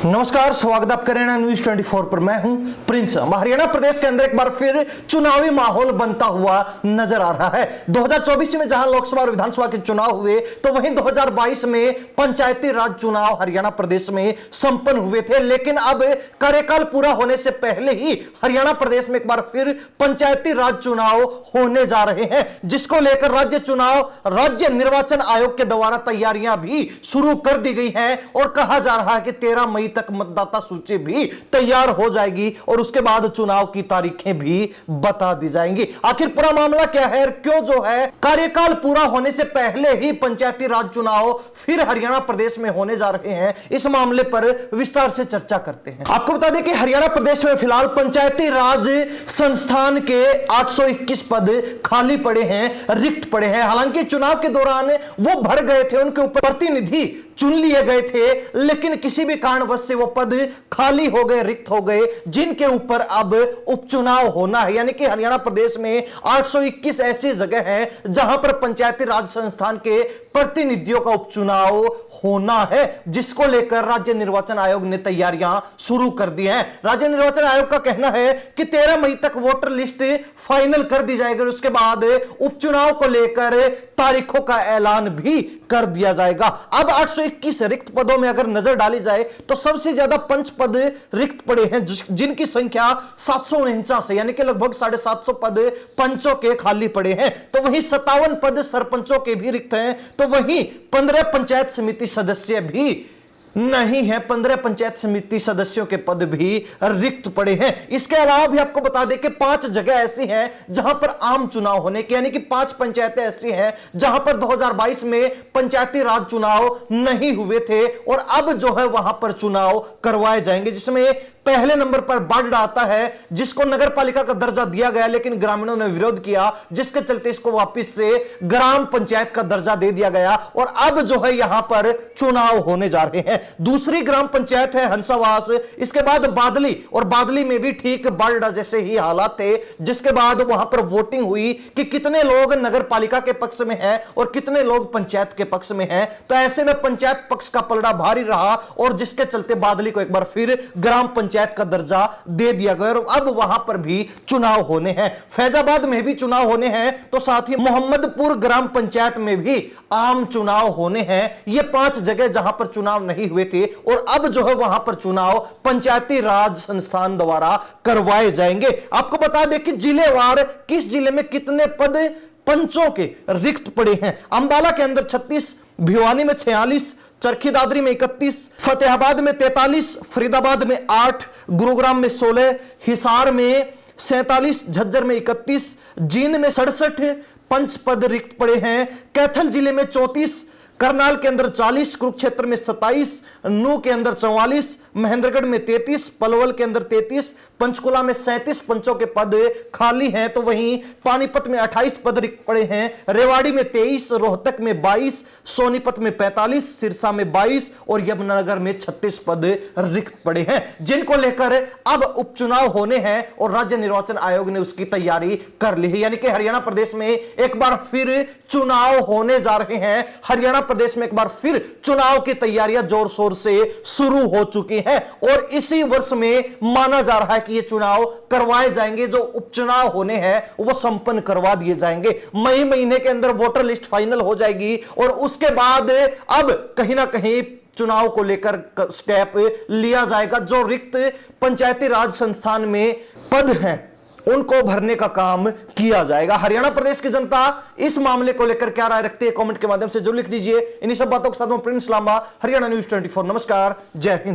नमस्कार, स्वागत आप करें न्यूज 24 पर। मैं हूं प्रिंस। हरियाणा प्रदेश के अंदर एक बार फिर चुनावी माहौल बनता हुआ नजर आ रहा है। 2024 में जहां लोकसभा और विधानसभा के चुनाव हुए, तो वहीं 2022 में पंचायती राज चुनाव हरियाणा प्रदेश में संपन्न हुए थे। लेकिन अब कार्यकाल पूरा होने से पहले ही हरियाणा प्रदेश में एक बार फिर पंचायती राज चुनाव होने जा रहे हैं, जिसको लेकर राज्य निर्वाचन आयोग के द्वारा तैयारियां भी शुरू कर दी गई हैं और कहा जा रहा है कि 13 मई तक मतदाता सूची भी तैयार हो जाएगी और उसके बाद चुनाव की तारीखें भी बता दी जाएंगी। आखिर पूरा मामला क्या है, क्यों जो है कार्यकाल पूरा होने से पहले ही पंचायती राज चुनाव फिर हरियाणा प्रदेश में होने जा रहे हैं, इस मामले पर विस्तार से चर्चा करते हैं। आपको बता दें कि हरियाणा प्रदेश में फिलहाल पंचायती राज संस्थान के 821 पद खाली पड़े हैं, रिक्त पड़े हैं। हालांकि चुनाव के दौरान वो भर गए थे, उनके ऊपर प्रतिनिधि चुन लिए गए थे, लेकिन किसी भी कारणवश से वो पद खाली हो गए, रिक्त हो गए, जिनके ऊपर अब उपचुनाव होना है। यानी कि हरियाणा प्रदेश में 821 ऐसी जगह हैं जहां पर पंचायती राज संस्थान के प्रतिनिधियों का उपचुनाव होना है, जिसको लेकर राज्य निर्वाचन आयोग ने तैयारियां शुरू कर दी हैं। राज्य निर्वाचन आयोग का कहना है कि 13 मई तक वोटर लिस्ट फाइनल कर दी जाएगी और उसके बाद उपचुनाव को लेकर तारीखों का ऐलान भी कर दिया जाएगा। अब 821 रिक्त पदों में अगर नजर डाली जाए तो सबसे ज्यादा पंच पद रिक्त पड़े हैं, जिनकी संख्या 749 है, यानी कि लगभग 750 पद पंचों के खाली पड़े हैं। तो वहीं 57 पद सरपंचों के भी रिक्त हैं। तो वहीं 15 पंचायत समिति सदस्य भी नहीं है, 15 पंचायत समिति सदस्यों के पद भी रिक्त पड़े हैं। इसके अलावा भी आपको बता दें कि 5 जगह ऐसी हैं जहां पर आम चुनाव होने के, यानी कि 5 पंचायतें ऐसी हैं जहां पर 2022 में पंचायती राज चुनाव नहीं हुए थे और अब जो है वहां पर चुनाव करवाए जाएंगे, जिसमें पहले नंबर पर बाढ़ आता है, जिसको नगर पालिका का दर्जा दिया गया, लेकिन ग्रामीणों ने विरोध किया, जिसके चलते इसको वापस से ग्राम पंचायत का दर्जा दे दिया गया और अब जो है यहां पर चुनाव होने जा रहे हैं। दूसरी ग्राम पंचायत है हंसावास, इसके बाद बादली, और बादली में भी ठीक बाढ़ जैसे ही हालात थे, जिसके बाद वहां पर वोटिंग हुई कि कितने लोग नगर पालिका के पक्ष में हैं और कितने लोग पंचायत के पक्ष में हैं। तो ऐसे में पंचायत पक्ष का पलड़ा भारी रहा और जिसके चलते बादली को एक बार फिर ग्राम पंचायत का दर्जा दे दिया गया और अब वहां पर भी चुनाव होने हैं। फैजाबाद में भी चुनाव होने हैं, तो साथ ही मोहम्मदपुर ग्राम पंचायत में भी आम चुनाव होने हैं। ये 5 जगह जहां पर चुनाव नहीं हुए थे और अब जो है वहां पर चुनाव पंचायती राज संस्थान द्वारा करवाए जाएंगे। आपको बता दें कि जिलेवार किस जिले में कितने पद पंचों के रिक्त पड़े हैं। अंबाला के अंदर 36, भिवानी में 46, चरखी दादरी में 31, फतेहाबाद में 43, फरीदाबाद में 8, गुरुग्राम में 16, हिसार में 47, झज्जर में 31, जींद में 67 पंच पद रिक्त पड़े हैं। कैथल जिले में 34, करनाल के अंदर 40, कुरुक्षेत्र में 27, नूह के अंदर 44, महेंद्रगढ़ में 33, पलवल के अंदर 33, पंचकुला में 37 पंचों के पद खाली हैं। तो वहीं पानीपत में 28 पद रिक्त पड़े हैं, रेवाड़ी में 23, रोहतक में 22, सोनीपत में 45, सिरसा में 22 और यमुनानगर में 36 पद रिक्त पड़े हैं, जिनको लेकर अब उपचुनाव होने हैं और राज्य निर्वाचन आयोग ने उसकी तैयारी कर ली है। यानी कि हरियाणा प्रदेश में एक बार फिर चुनाव होने जा रहे हैं। हरियाणा प्रदेश में एक बार फिर चुनाव की तैयारियां जोर शोर से शुरू हो चुकी हैं और इसी वर्ष में माना जा रहा है कि ये चुनाव करवाए जाएंगे। जो उपचुनाव होने हैं वो संपन्न करवा दिए जाएंगे। मई महीने के अंदर वोटर लिस्ट फाइनल हो जाएगी और उसके बाद अब कहीं ना कहीं चुनाव को लेकर स्टेप लिया जाएगा। जो रिक्त पंचायती राज संस्थान में पद हैं उनको भरने का काम किया जाएगा। हरियाणा प्रदेश की जनता इस मामले को लेकर क्या राय रखती है, कमेंट के माध्यम से जरूर लिख दीजिए। इन्हीं सब बातों के साथ मैं प्रिंस लांबा, हरियाणा न्यूज 24। नमस्कार, जय हिंद।